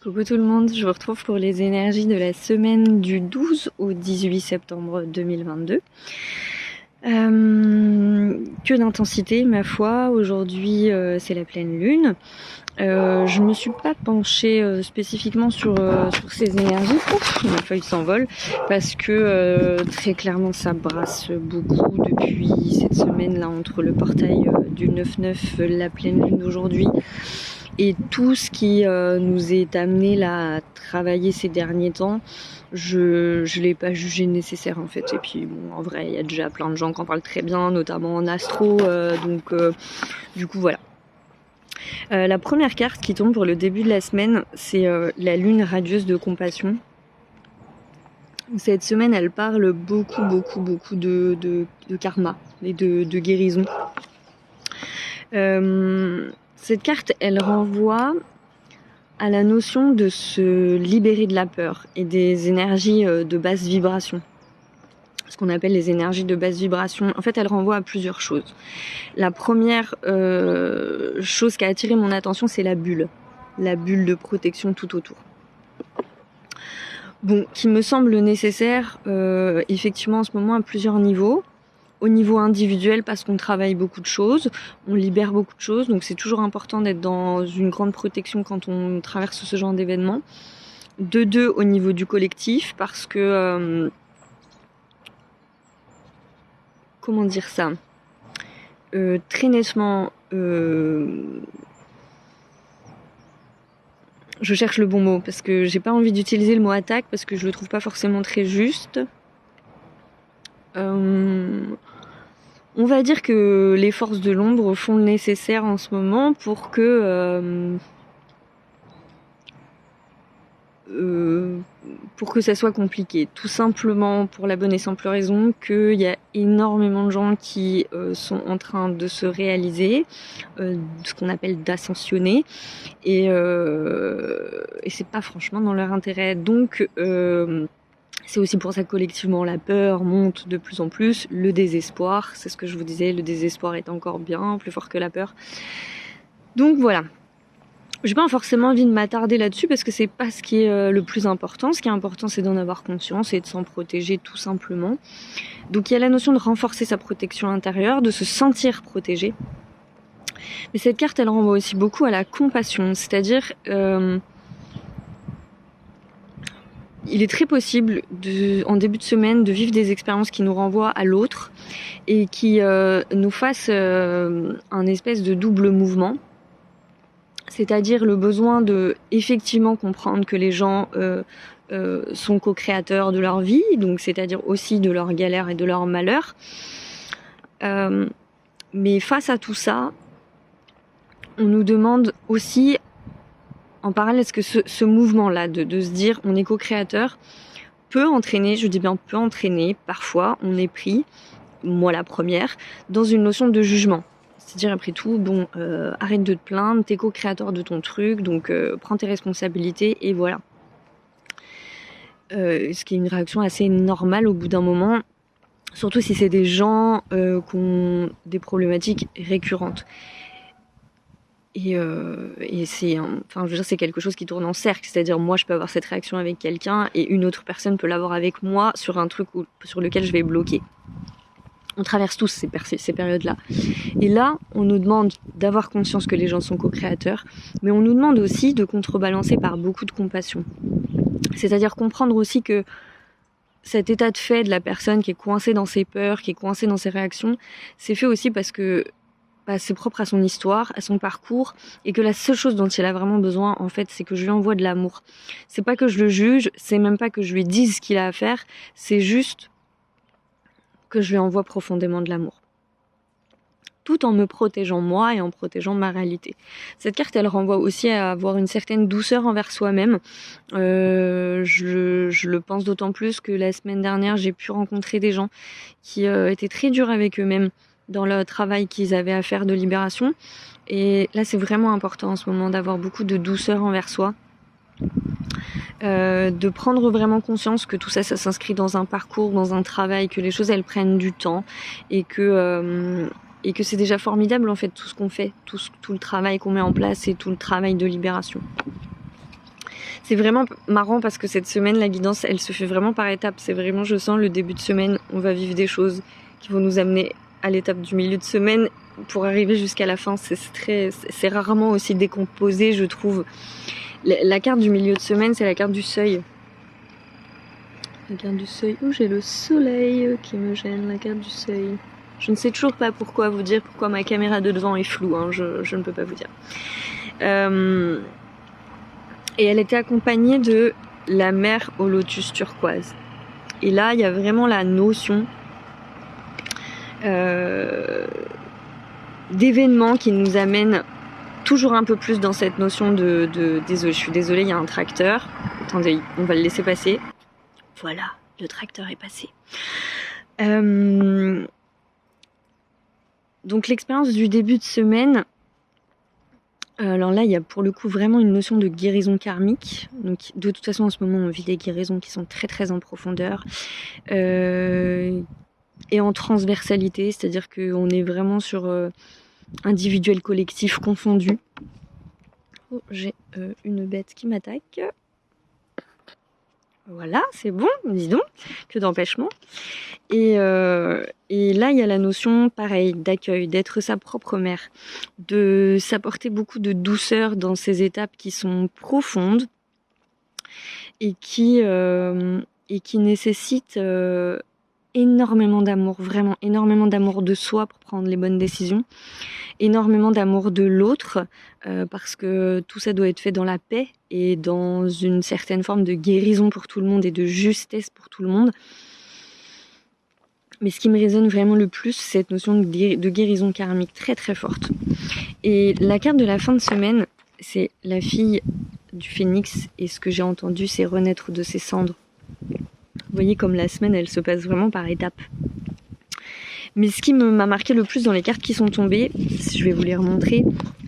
Coucou tout le monde, je vous retrouve pour les énergies de la semaine du 12 au 18 septembre 2022. Que d'intensité ma foi, aujourd'hui c'est la pleine lune. Je ne me suis pas penchée spécifiquement sur ces énergies. Ouf, ma feuille s'envole parce que très clairement ça brasse beaucoup depuis cette semaine là entre le portail du 9-9, la pleine lune d'aujourd'hui et tout ce qui nous est amené là à travailler ces derniers temps. Je l'ai pas jugé nécessaire en fait, et puis bon, en vrai il y a déjà plein de gens qui en parlent très bien, notamment en astro, donc du coup voilà. La première carte qui tombe pour le début de la semaine, c'est la lune radieuse de compassion. Cette semaine elle parle beaucoup de karma et de guérison. Cette carte elle renvoie à la notion de se libérer de la peur et des énergies de basse vibration. Ce qu'on appelle les énergies de basse vibration. En fait, elle renvoie à plusieurs choses. La première chose qui a attiré mon attention, c'est la bulle de protection tout autour. Bon, qui me semble nécessaire, effectivement, en ce moment à plusieurs niveaux. Au niveau individuel, parce qu'on travaille beaucoup de choses, on libère beaucoup de choses, donc c'est toujours important d'être dans une grande protection quand on traverse ce genre d'événement. De deux, au niveau du collectif, parce que comment dire ça, très nettement, je cherche le bon mot parce que j'ai pas envie d'utiliser le mot attaque parce que je le trouve pas forcément très juste. On va dire que les forces de l'ombre font le nécessaire en ce moment pour que ça soit compliqué. Tout simplement pour la bonne et simple raison qu'il y a énormément de gens qui sont en train de se réaliser, ce qu'on appelle d'ascensionner, et c'est pas franchement dans leur intérêt. Donc c'est aussi pour ça que collectivement la peur monte de plus en plus, le désespoir, c'est ce que je vous disais, le désespoir est encore bien plus fort que la peur. Donc voilà. J'ai pas forcément envie de m'attarder là-dessus parce que c'est pas ce qui est le plus important. Ce qui est important, c'est d'en avoir conscience et de s'en protéger tout simplement. Donc il y a la notion de renforcer sa protection intérieure, de se sentir protégé. Mais cette carte, elle renvoie aussi beaucoup à la compassion, c'est-à-dire il est très possible en début de semaine de vivre des expériences qui nous renvoient à l'autre et qui nous fassent un espèce de double mouvement. C'est-à-dire le besoin de effectivement comprendre que les gens sont co-créateurs de leur vie, donc c'est-à-dire aussi de leurs galères et de leurs malheurs. Mais face à tout ça, on nous demande aussi, en parallèle, est-ce que ce mouvement-là de se dire on est co-créateur peut entraîner, je dis bien peut entraîner, parfois on est pris, moi la première, dans une notion de jugement. C'est-à-dire après tout, bon, arrête de te plaindre, t'es co-créateur de ton truc, donc prends tes responsabilités et voilà. Ce qui est une réaction assez normale au bout d'un moment, surtout si c'est des gens qui ont des problématiques récurrentes. Et c'est, enfin, je veux dire, c'est quelque chose qui tourne en cercle, c'est-à-dire moi je peux avoir cette réaction avec quelqu'un et une autre personne peut l'avoir avec moi sur un truc sur lequel je vais bloquer. On traverse tous ces périodes-là. Et là, on nous demande d'avoir conscience que les gens sont co-créateurs, mais on nous demande aussi de contrebalancer par beaucoup de compassion. C'est-à-dire comprendre aussi que cet état de fait de la personne qui est coincée dans ses peurs, qui est coincée dans ses réactions, c'est fait aussi parce que c'est propre à son histoire, à son parcours, et que la seule chose dont il a vraiment besoin, en fait, c'est que je lui envoie de l'amour. C'est pas que je le juge, c'est même pas que je lui dise ce qu'il a à faire, c'est juste que je lui envoie profondément de l'amour. Tout en me protégeant moi et en protégeant ma réalité. Cette carte, elle renvoie aussi à avoir une certaine douceur envers soi-même. Je le pense d'autant plus que la semaine dernière, j'ai pu rencontrer des gens qui étaient très durs avec eux-mêmes dans le travail qu'ils avaient à faire de libération. Et là, c'est vraiment important en ce moment d'avoir beaucoup de douceur envers soi. De prendre vraiment conscience que tout ça s'inscrit dans un parcours, dans un travail, que les choses elles prennent du temps et que c'est déjà formidable en fait tout ce qu'on fait, tout le travail qu'on met en place et tout le travail de libération. C'est vraiment marrant parce que cette semaine, la guidance, elle se fait vraiment par étapes. C'est vraiment, je sens, le début de semaine, on va vivre des choses qui vont nous amener à l'étape du milieu de semaine pour arriver jusqu'à la fin. C'est rarement aussi décomposé, je trouve. La carte du milieu de semaine, c'est la carte du seuil. La carte du seuil. Oh, j'ai le soleil qui me gêne, la carte du seuil. Je ne sais toujours pas pourquoi vous dire pourquoi ma caméra de devant est floue, hein, je ne peux pas vous dire. Et elle était accompagnée de la mer au lotus turquoise. Et là, il y a vraiment la notion d'événements qui nous amènent toujours un peu plus dans cette notion désolé, je suis désolée, il y a un tracteur. Attendez, on va le laisser passer. Voilà, le tracteur est passé. Donc l'expérience du début de semaine, alors là il y a pour le coup vraiment une notion de guérison karmique. Donc de toute façon en ce moment on vit des guérisons qui sont très très en profondeur et en transversalité, c'est-à-dire qu'on est vraiment sur individuel collectif confondu. Oh, j'ai une bête qui m'attaque. Voilà, c'est bon, dis donc, que d'empêchement. Et là, il y a la notion, pareil, d'accueil, d'être sa propre mère, de s'apporter beaucoup de douceur dans ces étapes qui sont profondes et qui nécessitent énormément d'amour, vraiment énormément d'amour de soi pour prendre les bonnes décisions, énormément d'amour de l'autre, parce que tout ça doit être fait dans la paix et dans une certaine forme de guérison pour tout le monde et de justesse pour tout le monde. Mais ce qui me résonne vraiment le plus, c'est cette notion de guérison karmique très très forte. Et la carte de la fin de semaine, c'est la fille du phénix, et ce que j'ai entendu, c'est renaître de ses cendres. Vous voyez comme la semaine, elle se passe vraiment par étapes. Mais ce qui m'a marqué le plus dans les cartes qui sont tombées, je vais vous les remontrer,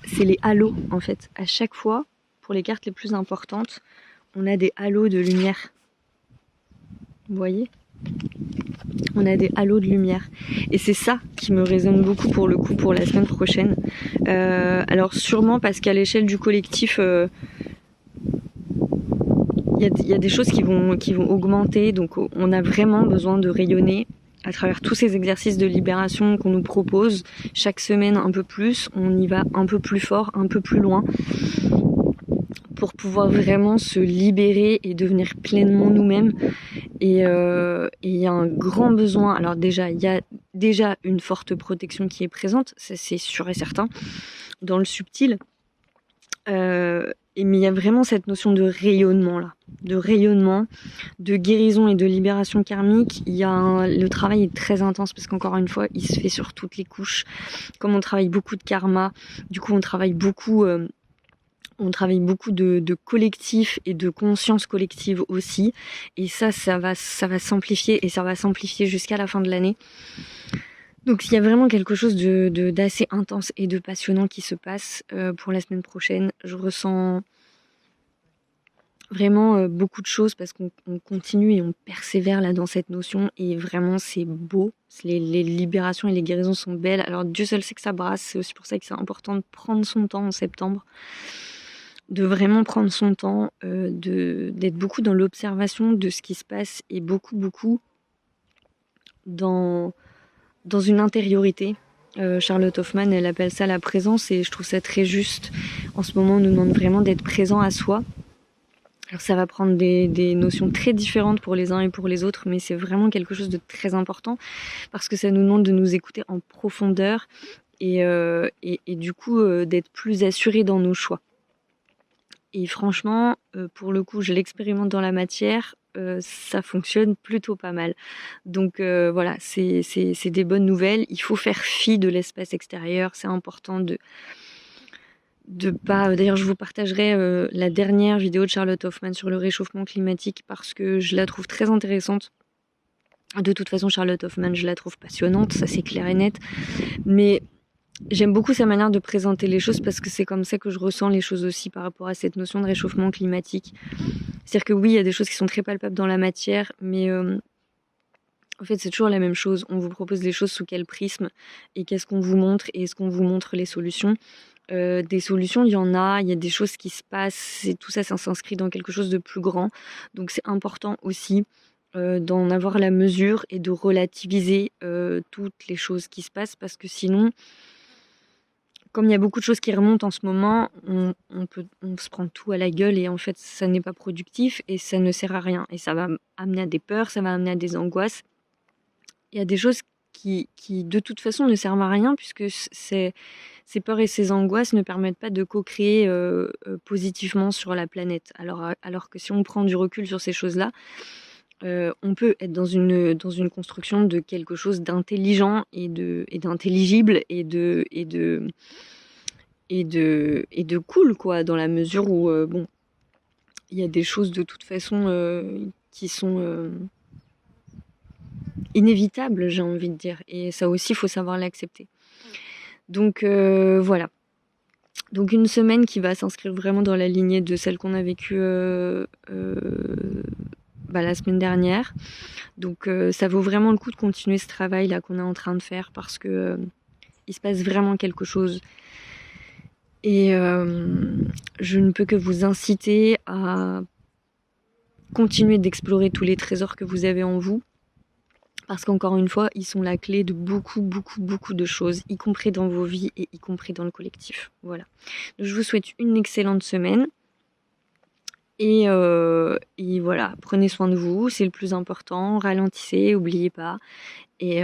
c'est les halos en fait. À chaque fois, pour les cartes les plus importantes, on a des halos de lumière. Vous voyez ? On a des halos de lumière. Et c'est ça qui me résonne beaucoup pour le coup pour la semaine prochaine. Alors sûrement parce qu'à l'échelle du collectif, il y a des choses qui vont augmenter. Donc on a vraiment besoin de rayonner à travers tous ces exercices de libération qu'on nous propose. Chaque semaine un peu plus, on y va un peu plus fort, un peu plus loin, pour pouvoir vraiment se libérer et devenir pleinement nous-mêmes. Et il y a un grand besoin. Alors déjà, il y a déjà une forte protection qui est présente, ça c'est sûr et certain, dans le subtil. Mais il y a vraiment cette notion de rayonnement là, de guérison et de libération karmique. Le travail est très intense parce qu'encore une fois, il se fait sur toutes les couches. Comme on travaille beaucoup de karma, du coup on travaille beaucoup de collectif et de conscience collective aussi. Et ça va s'amplifier et ça va s'amplifier jusqu'à la fin de l'année. Donc il y a vraiment quelque chose d'assez intense et de passionnant qui se passe pour la semaine prochaine. Je ressens vraiment beaucoup de choses parce qu'on continue et on persévère là dans cette notion et vraiment c'est beau. Les libérations et les guérisons sont belles. Alors Dieu seul sait que ça brasse, c'est aussi pour ça que c'est important de prendre son temps en septembre. De vraiment prendre son temps, d'être beaucoup dans l'observation de ce qui se passe et beaucoup dans une intériorité. Charlotte Hoffman, elle appelle ça la présence et je trouve ça très juste. En ce moment, on nous demande vraiment d'être présent à soi. Alors ça va prendre des notions très différentes pour les uns et pour les autres, mais c'est vraiment quelque chose de très important parce que ça nous demande de nous écouter en profondeur et du coup d'être plus assurés dans nos choix. Et franchement, pour le coup, je l'expérimente dans la matière, ça fonctionne plutôt pas mal. Donc voilà, c'est des bonnes nouvelles. Il faut faire fi de l'espace extérieur. C'est important de pas... D'ailleurs, je vous partagerai la dernière vidéo de Charlotte Hoffman sur le réchauffement climatique parce que je la trouve très intéressante. De toute façon, Charlotte Hoffman, je la trouve passionnante, ça c'est clair et net. Mais j'aime beaucoup sa manière de présenter les choses parce que c'est comme ça que je ressens les choses aussi par rapport à cette notion de réchauffement climatique. C'est-à-dire que oui, il y a des choses qui sont très palpables dans la matière, mais en fait c'est toujours la même chose. On vous propose les choses sous quel prisme et qu'est-ce qu'on vous montre et est-ce qu'on vous montre les solutions. Des solutions, il y en a, il y a des choses qui se passent et tout ça, ça s'inscrit dans quelque chose de plus grand. Donc c'est important aussi d'en avoir la mesure et de relativiser toutes les choses qui se passent parce que sinon, comme il y a beaucoup de choses qui remontent en ce moment, on se prend tout à la gueule et en fait ça n'est pas productif et ça ne sert à rien. Et ça va amener à des peurs, ça va amener à des angoisses. Il y a des choses qui de toute façon ne servent à rien puisque ces peurs et ces angoisses ne permettent pas de co-créer positivement sur la planète. Alors que si on prend du recul sur ces choses-là, on peut être dans une construction de quelque chose d'intelligent et d'intelligible et de cool, quoi, dans la mesure où, bon, il y a des choses de toute façon qui sont inévitables, j'ai envie de dire. Et ça aussi, il faut savoir l'accepter. Donc voilà. Donc une semaine qui va s'inscrire vraiment dans la lignée de celle qu'on a vécue la semaine dernière. Donc ça vaut vraiment le coup de continuer ce travail là qu'on est en train de faire parce que il se passe vraiment quelque chose. Et je ne peux que vous inciter à continuer d'explorer tous les trésors que vous avez en vous. Parce qu'encore une fois, ils sont la clé de beaucoup, beaucoup, beaucoup de choses, y compris dans vos vies et y compris dans le collectif. Voilà. Donc, je vous souhaite une excellente semaine. Et voilà, prenez soin de vous, c'est le plus important. Ralentissez, n'oubliez pas. Et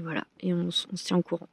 voilà, et on se tient au courant.